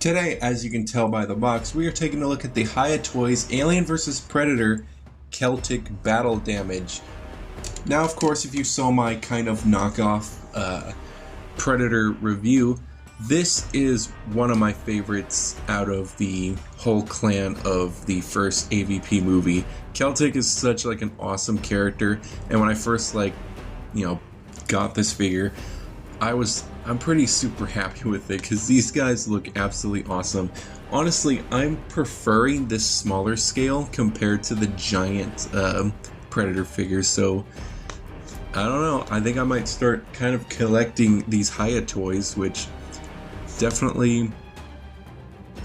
Today, as you can tell by the box, we are taking a look at the Hiya Toys Alien vs. Predator Celtic Battle Damage. Now, of course, if you saw my kind of knockoff Predator review, this is one of my favorites out of the whole clan of the first AVP movie. Celtic is such like an awesome character, and when I first got this figure, I'm pretty super happy with it because these guys look absolutely awesome. Honestly, I'm preferring this smaller scale compared to the giant Predator figures, so I don't know. I think I might start kind of collecting these Hiya toys, which definitely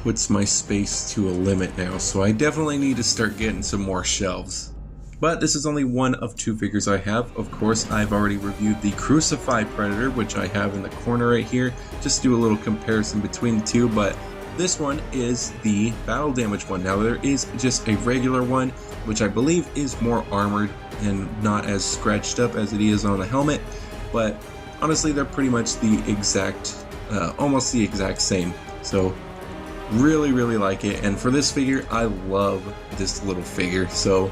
puts my space to a limit now, so I definitely need to start getting some more shelves. But this is only one of two figures I have. Of course, I've already reviewed the Crucified Predator, which I have in the corner right here. Just do a little comparison between the two, but this one is the battle damage one. Now there is just a regular one, which I believe is more armored and not as scratched up as it is on the helmet, but honestly they're pretty much the exact, almost the exact same. So really like it, and for this figure, I love this little figure. So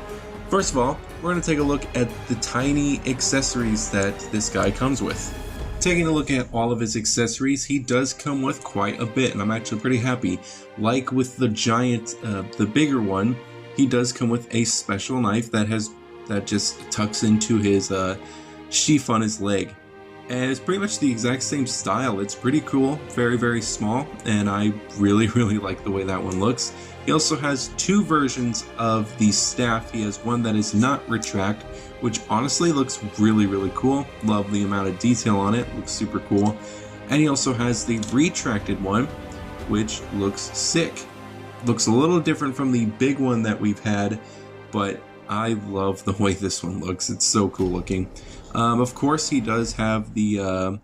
first of all, we're going to take a look at the tiny accessories that this guy comes with. Taking a look at all of his accessories, he does come with quite a bit, and I'm actually pretty happy. Like with the giant, the bigger one, he does come with a special knife that just tucks into his sheath on his leg. And it's pretty much the exact same style. It's pretty cool, very small, and I really like the way that one looks. He also has two versions of the staff. He has one that is not retract, which honestly looks really cool. Love the amount of detail on it, looks super cool. And he also has the retracted one, which looks sick. Looks a little different from the big one that we've had, but I love the way this one looks. It's so cool looking. Of course, he does have the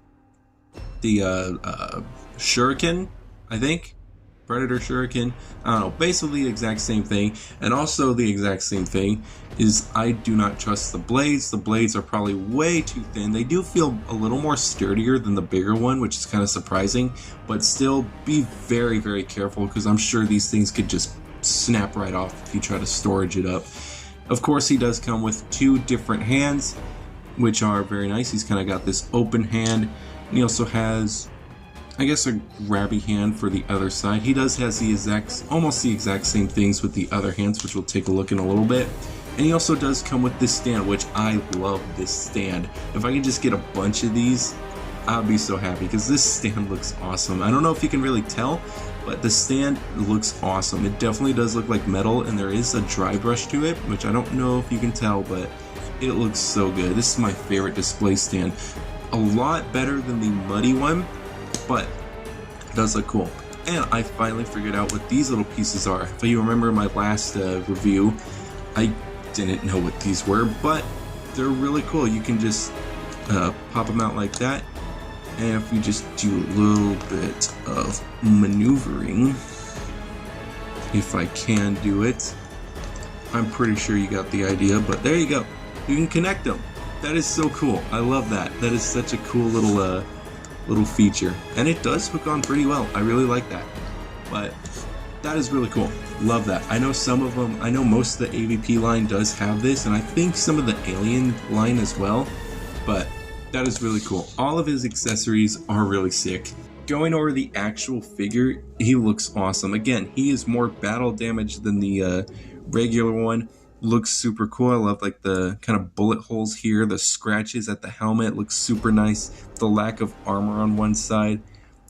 shuriken, I think. Predator shuriken. I don't know. Basically the exact same thing. And also the exact same thing is I do not trust the blades. The blades are probably way too thin. They do feel a little more sturdier than the bigger one, which is kind of surprising. But still, be very careful because I'm sure these things could just snap right off if you try to storage it up. Of course, he does come with two different hands, which are very nice. He's kind of got this open hand, and he also has, I guess, a grabby hand for the other side. He does has almost the exact same things with the other hands, which we'll take a look in a little bit. And he also does come with this stand, which I love this stand. If I could just get a bunch of these, I'd be so happy because this stand looks awesome. I don't know if you can really tell, but the stand looks awesome. It definitely does look like metal, and there is a dry brush to it, which I don't know if you can tell, but it looks so good. This is my favorite display stand. A lot better than the muddy one, but it does look cool. And I finally figured out what these little pieces are. If you remember my last review, I didn't know what these were, but they're really cool. You can just pop them out like that, and if you just do a little bit of maneuvering, if I can do it, I'm pretty sure you got the idea, but there you go. You can connect them. That is so cool. I love that. That is such a cool little feature, and it does hook on pretty well. I really like that, but that is really cool. Love that. I know some of them, I know most of the AVP line does have this, and I think some of the Alien line as well, but that is really cool. All of his accessories are really sick. Going over the actual figure, he looks awesome. Again, he is more battle damage than the regular one. Looks super cool. I love like the kind of bullet holes here, the scratches at the helmet looks super nice, the lack of armor on one side.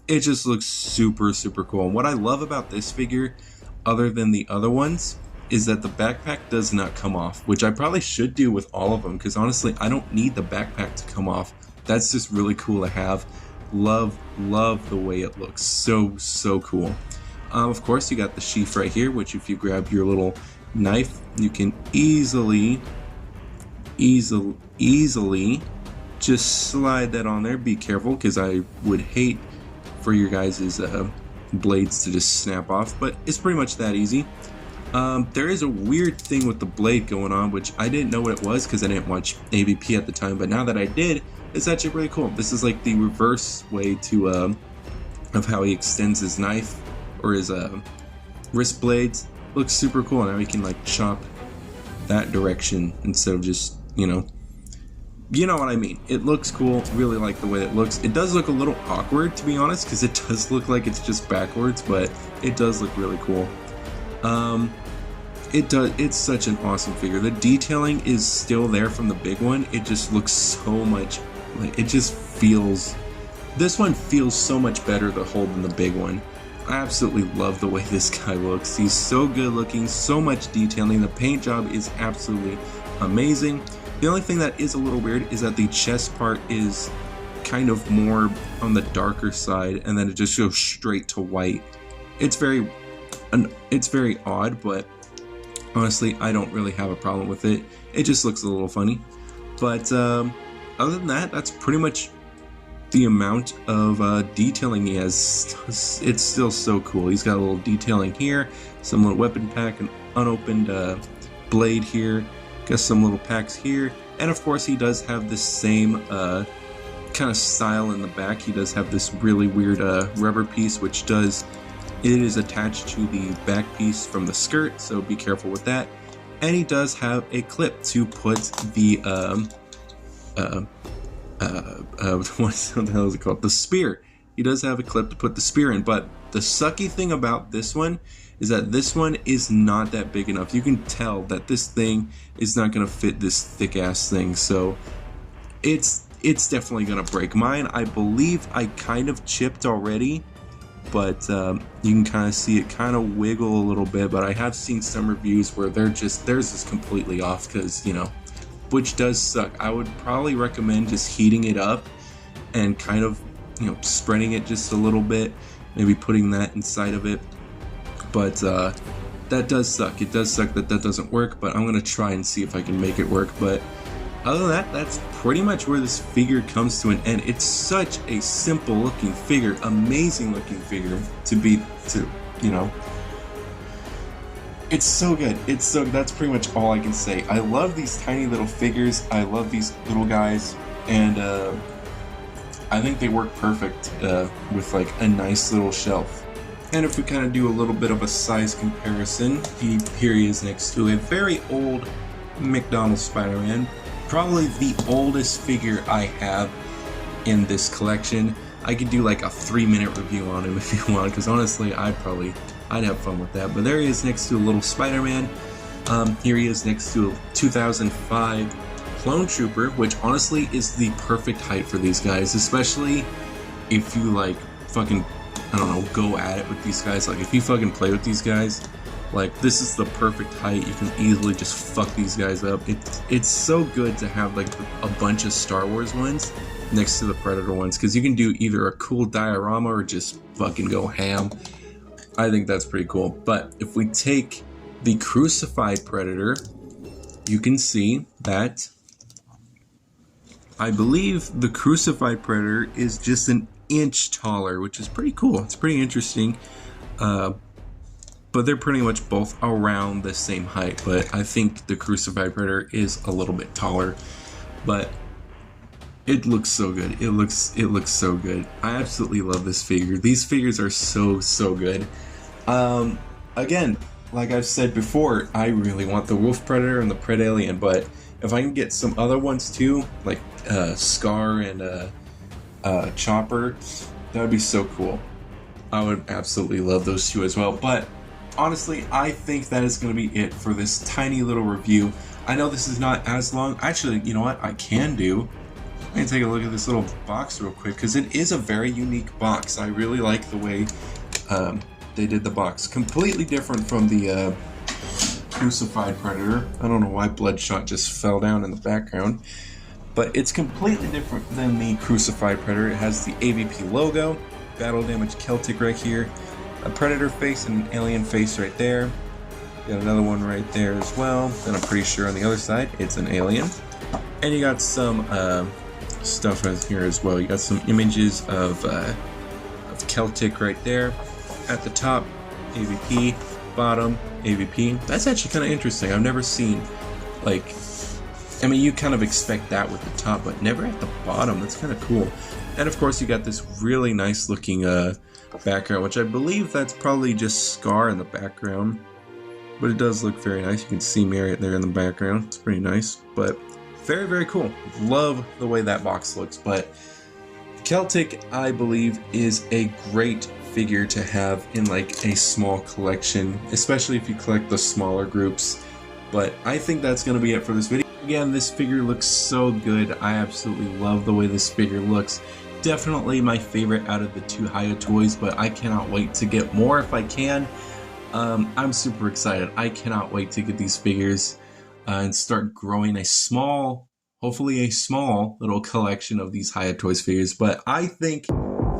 It just looks super cool. And what I love about this figure, other than the other ones, is that the backpack does not come off, which I probably should do with all of them, because honestly, I don't need the backpack to come off. That's just really cool to have. Love the way it looks. So cool. Of course, you got the sheath right here, which if you grab your little knife, you can easily just slide that on there. Be careful, because I would hate for your guys' blades to just snap off, but it's pretty much that easy. There is a weird thing with the blade going on, which I didn't know what it was because I didn't watch AVP at the time, but now that I did, it's actually really cool. This is like the reverse way to of how he extends his knife or his wrist blades. Looks super cool. Now he can like chop that direction instead of just, you know what I mean. It looks cool. Really like the way it looks. It does look a little awkward, to be honest, because it does look like it's just backwards, but it does look really cool. It's such an awesome figure. The detailing is still there from the big one. It just looks so much like, it just feels, this one feels so much better to hold than the big one. I absolutely love the way this guy looks. He's so good looking, so much detailing. The paint job is absolutely amazing. The only thing that is a little weird is that the chest part is kind of more on the darker side, and then it just goes straight to white. It's very odd, but honestly, I don't really have a problem with it. It just looks a little funny. But other than that, that's pretty much the amount of detailing he has. It's still so cool. He's got a little detailing here, some little weapon pack, an unopened blade here, got some little packs here, and of course he does have the same kind of style in the back. He does have this really weird rubber piece, which it is attached to the back piece from the skirt, so be careful with that. And he does have a clip to put the what the hell is it called? The spear. He does have a clip to put the spear in, but the sucky thing about this one is that this one is not that big enough. You can tell that this thing is not going to fit this thick ass thing, so it's definitely going to break. Mine, I believe I kind of chipped already, but you can kind of see it kind of wiggle a little bit, but I have seen some reviews where theirs is completely off, because, you know, which does suck. I would probably recommend just heating it up and kind of, you know, spreading it just a little bit, maybe putting that inside of it. But that does suck. It does suck that doesn't work, but I'm gonna try and see if I can make it work. But other than that, that's pretty much where this figure comes to an end. It's such a simple looking figure, amazing looking figure you know. It's so good. That's pretty much all I can say. I love these tiny little figures. I love these little guys, and I think they work perfect with like a nice little shelf. And if we kind of do a little bit of a size comparison, here he is next to a very old McDonald's Spider-Man, probably the oldest figure I have in this collection. I could do like a 3-minute review on him if you want, because honestly, I'd have fun with that. But there he is next to a little Spider-Man. Here he is next to a 2005 Clone Trooper, which honestly is the perfect height for these guys, especially if you like fucking, I don't know, go at it with these guys. Like if you fucking play with these guys, like this is the perfect height. You can easily just fuck these guys up. It's so good to have like a bunch of Star Wars ones next to the Predator ones, because you can do either a cool diorama or just fucking go ham. I think that's pretty cool. But if we take the Crucified Predator, you can see that I believe the Crucified Predator is just an inch taller, which is pretty cool. It's pretty interesting. But they're pretty much both around the same height. But I think the Crucified Predator is a little bit taller. But it looks so good. It looks so good. I absolutely love this figure. These figures are so good. Again, like I've said before, I really want the Wolf Predator and the Pred Alien, but if I can get some other ones too, like Scar and Chopper, that would be so cool. I would absolutely love those two as well. But honestly, I think that is going to be it for this tiny little review. I know this is not as long. Actually, you know what? I can take a look at this little box real quick, because it is a very unique box. I really like the way they did the box. Completely different from the Crucified Predator. I don't know why Bloodshot just fell down in the background, but it's completely different than the Crucified Predator. It has the AVP logo, Battle Damage Celtic right here, a Predator face and an alien face right there. Got another one right there as well, and I'm pretty sure on the other side it's an alien. And you got some stuff right here as well. You got some images of Celtic right there. At the top, AVP. Bottom, AVP. That's actually kind of interesting. I've never seen like I mean, you kind of expect that with the top, but never at the bottom. That's kind of cool. And of course, you got this really nice looking background, which I believe that's probably just Scar in the background. But it does look very nice. You can see Marriott there in the background. It's pretty nice, but very, very cool. Love the way that box looks. But Celtic, I believe, is a great figure to have in like a small collection, especially if you collect the smaller groups. But I think that's going to be it for this video. Again, this figure looks so good. I absolutely love the way this figure looks. Definitely my favorite out of the 2 Hiya toys, but I cannot wait to get more if I can. I'm super excited. I cannot wait to get these figures and start growing a small, hopefully a small little collection of these Hiya Toys figures. But I think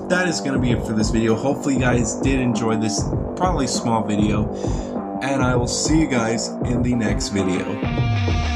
that is going to be it for this video. Hopefully you guys did enjoy this probably small video, and I will see you guys in the next video.